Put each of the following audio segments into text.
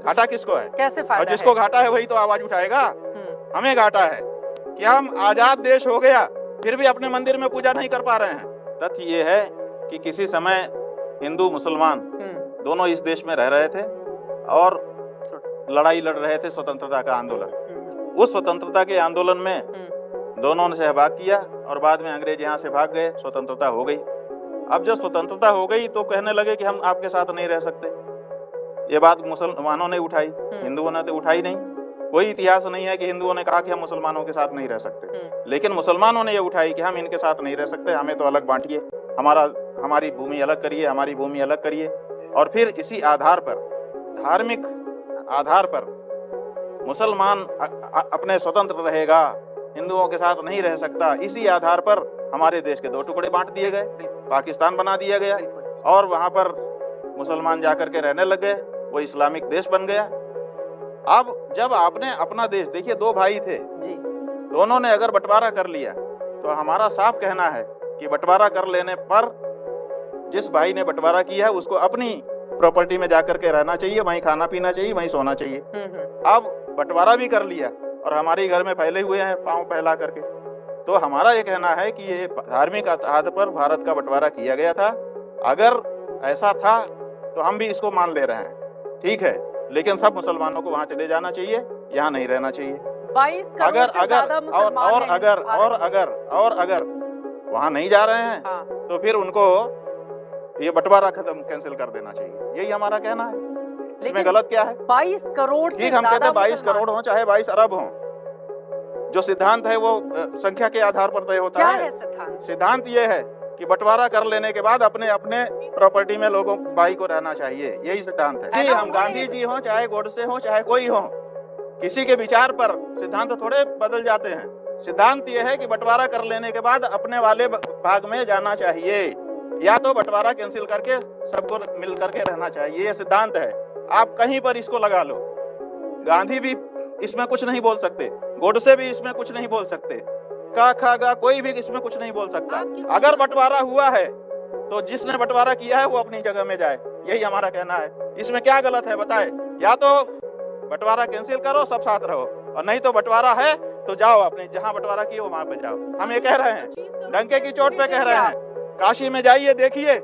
घाटा किसको है? कैसे और फायदा जिसको है? घाटा है वही तो आवाज उठाएगा। हमें घाटा है कि हम आजाद देश हो गया फिर भी अपने मंदिर में पूजा नहीं कर पा रहे हैं। तथ्य ये है कि किसी समय हिंदू मुसलमान दोनों इस देश में रह रहे थे और लड़ाई लड़ रहे थे स्वतंत्रता का आंदोलन। उस स्वतंत्रता के आंदोलन में दोनों ने सहभाग किया और बाद में अंग्रेज यहाँ से भाग गए, स्वतंत्रता हो गई। अब जब स्वतंत्रता हो गई तो कहने लगे कि हम आपके साथ नहीं रह सकते। ये बात मुसलमानों ने उठाई, हिंदुओं ने तो उठाई नहीं। कोई इतिहास नहीं है कि हिंदुओं ने कहा कि हम मुसलमानों के साथ नहीं रह सकते, लेकिन मुसलमानों ने ये उठाई कि हम इनके साथ नहीं रह सकते, हमें तो अलग बांटिए, हमारी भूमि अलग करिए, हमारी भूमि अलग करिए। और फिर इसी आधार पर, धार्मिक आधार पर मुसलमान अपने स्वतंत्र रहेगा, हिंदुओं के साथ नहीं रह सकता, इसी आधार पर हमारे देश के 2 टुकड़े बांट दिए गए, पाकिस्तान बना दिया गया और वहां पर मुसलमान जाकर के रहने लग गए, वो इस्लामिक देश बन गया। अब जब आपने अपना देश, देखिए 2 भाई थे जी, दोनों ने अगर बंटवारा कर लिया तो हमारा साफ कहना है कि बंटवारा कर लेने पर जिस भाई ने बंटवारा किया है उसको अपनी प्रॉपर्टी में जाकर के रहना चाहिए, वहीं खाना पीना चाहिए, वहीं सोना चाहिए। अब बंटवारा भी कर लिया और हमारे घर में फैले हुए हैं पांव फैला करके। तो हमारा ये कहना है कि ये धार्मिक आधार पर भारत का बंटवारा किया गया था। अगर ऐसा था तो हम भी इसको मान ले रहे हैं, ठीक है, लेकिन सब मुसलमानों को वहां चले जाना चाहिए, यहाँ नहीं रहना चाहिए। 22 करोड़ से ज्यादा मुसलमान और अगर वहां नहीं जा रहे हैं तो फिर उनको ये बंटवारा खत्म, कैंसिल कर देना चाहिए, यही हमारा कहना है। इसमें गलत क्या है? 22 करोड़ से ठीक, हम कहते हैं 22 करोड़ हो चाहे 22 अरब हो, जो सिद्धांत है वो संख्या के आधार पर तय होता है। सिद्धांत ये है कि बंटवारा कर लेने के बाद अपने अपने प्रॉपर्टी में लोगों भाई को रहना चाहिए, यही सिद्धांत है। जी, हम गांधी जी हो चाहे गोडसे हो चाहे कोई हो, किसी के विचार पर सिद्धांत थोड़े बदल जाते हैं। सिद्धांत ये है कि बंटवारा कर लेने के बाद अपने वाले भाग में जाना चाहिए, या तो बंटवारा कैंसिल करके सबको मिल करके रहना चाहिए, ये सिद्धांत है। आप कहीं पर इसको लगा लो, गांधी भी इसमें कुछ नहीं बोल सकते, गोडसे भी इसमें कुछ नहीं बोल सकते, का कोई भी इसमें कुछ नहीं बोल सकता। अगर बंटवारा हुआ है तो जिसने बंटवारा किया है वो अपनी जगह में जाए, यही हमारा कहना है। इसमें क्या गलत है बताए? या तो बंटवारा कैंसिल करो, सब साथ रहो, और नहीं तो बंटवारा है तो जाओ अपने जहां बंटवारा किए वहां पे जाओ। हम ये कह रहे हैं, डंके की चोट पे कह रहे हैं। काशी में जाइए, देखिए,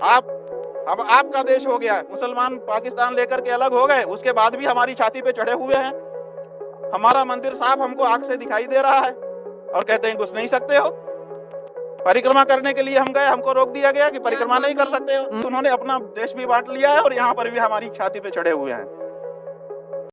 अब आपका देश हो गया, मुसलमान पाकिस्तान लेकर के अलग हो गए, उसके बाद भी हमारी छाती पे चढ़े हुए हैं। हमारा मंदिर साफ हमको आंख से दिखाई दे रहा है और कहते हैं घुस नहीं सकते हो। परिक्रमा करने के लिए हम गए, हमको रोक दिया गया कि परिक्रमा नहीं कर सकते हो। उन्होंने अपना देश भी बांट लिया है और यहाँ पर भी हमारी छाती पे चढ़े हुए हैं।